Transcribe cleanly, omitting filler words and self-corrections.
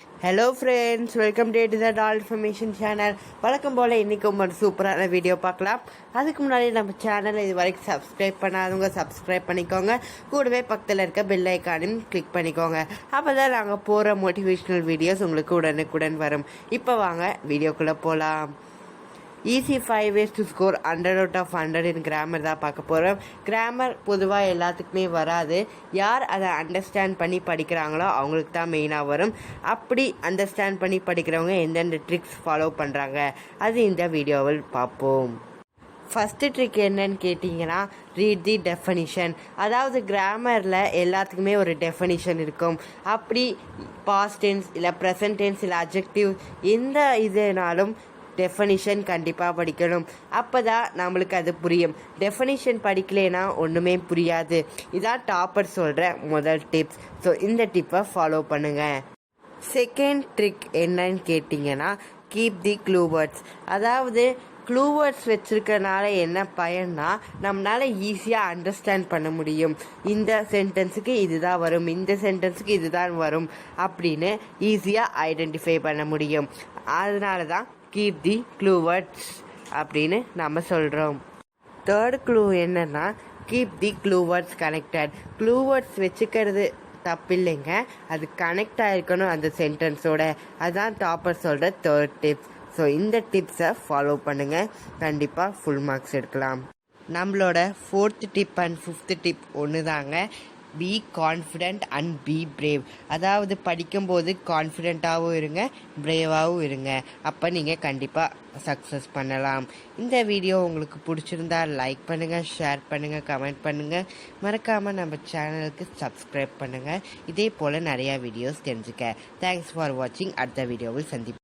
Hello friends, welcome to the tall information channel. வழக்கம் போல் இன்றைக்கும் ஒரு சூப்பரான வீடியோ பார்க்கலாம். அதுக்கு முன்னாடி நம்ம சேனலை இது வரைக்கும் சப்ஸ்கிரைப் பண்ணாதவங்க சப்ஸ்கிரைப் பண்ணிக்கோங்க. கூடவே பக்கத்தில் இருக்க பெல் ஐக்கானையும் கிளிக் பண்ணிக்கோங்க. அப்போ தான் நாங்கள் போகிற மோட்டிவேஷ்னல் வீடியோஸ் உங்களுக்கு உடனுக்குடன் வரும். இப்போ வாங்க வீடியோக்குள்ளே போகலாம். Easy 5 ways to score 100 out of 100 in grammar தான் பார்க்க போகிறோம். கிராமர் பொதுவாக எல்லாத்துக்குமே வராது. யார் அதை அண்டர்ஸ்டாண்ட் பண்ணி படிக்கிறாங்களோ அவங்களுக்கு தான் மெயினாக வரும். அப்படி அண்டர்ஸ்டாண்ட் பண்ணி படிக்கிறவங்க எந்தெந்த ட்ரிக்ஸ் ஃபாலோ பண்ணுறாங்க அது இந்த வீடியோவில் பார்ப்போம். ஃபஸ்ட்டு ட்ரிக் என்னன்னு கேட்டிங்கன்னா, ரீட் தி டெஃபனிஷன். அதாவது கிராமரில் எல்லாத்துக்குமே ஒரு டெஃபனிஷன் இருக்கும். அப்படி பாஸ்ட் டென்ஸ் இல்லை ப்ரெசன்ட் டென்ஸ் இல்லை அட்ஜெக்டிவ் எந்த இதுனாலும் டெஃபனிஷன் கண்டிப்பாக படிக்கணும். அப்போ தான் நம்மளுக்கு அது புரியும். டெஃபனிஷன் படிக்கலைன்னா ஒன்றுமே புரியாது. இதான் டாப்பர் சொல்கிற முதல் டிப்ஸ். ஸோ இந்த டிப்பை ஃபாலோ பண்ணுங்கள். செகண்ட் ட்ரிக் என்னன்னு கேட்டிங்கன்னா, கீப் தி க்ளூ வேர்ட்ஸ். அதாவது க்ளூ வேர்ட்ஸ் வச்சுருக்கனால என்ன பயன்னா, நம்மளால் ஈஸியாக அண்டர்ஸ்டாண்ட் பண்ண முடியும். இந்த சென்டென்ஸுக்கு இதுதான் வரும், இந்த சென்டென்ஸுக்கு இதுதான் வரும் அப்படின்னு ஈஸியாக ஐடென்டிஃபை பண்ண முடியும். அதனால தான் கீப் தி க்ளூ வேர்ட்ஸ் அப்படின்னு நம்ம சொல்கிறோம். தேர்ட் க்ளூ என்னன்னா, keep the clue words connected. Clue words வச்சுக்கிறது தப்பில்லைங்க, அது கனெக்ட் ஆகிருக்கணும் அந்த சென்டென்ஸோட. அதுதான் டாப்பர் சொல்கிற தேர்ட் டிப்ஸ். ஸோ இந்த டிப்ஸை ஃபாலோ பண்ணுங்கள், கண்டிப்பாக ஃபுல் மார்க்ஸ் எடுக்கலாம். நம்மளோட fourth tip and fifth tip ஒன்று தாங்க. Be confident and be brave. அதாவது படிக்கும்போது கான்ஃபிடென்ட்டாகவும் இருங்க, பிரேவாகவும் இருங்க. அப்போ நீங்கள் கண்டிப்பாக சக்ஸஸ் பண்ணலாம். இந்த வீடியோ உங்களுக்கு பிடிச்சிருந்தா லைக் பண்ணுங்கள், ஷேர் பண்ணுங்கள், கமெண்ட் பண்ணுங்கள். மறக்காமல் நம்ம சேனலுக்கு சப்ஸ்கிரைப் பண்ணுங்கள். இதே போல் நிறையா வீடியோஸ் தெரிஞ்சுக்க. தேங்க்ஸ் ஃபார் வாட்சிங். அடுத்த வீடியோவில் சந்திப்போம்.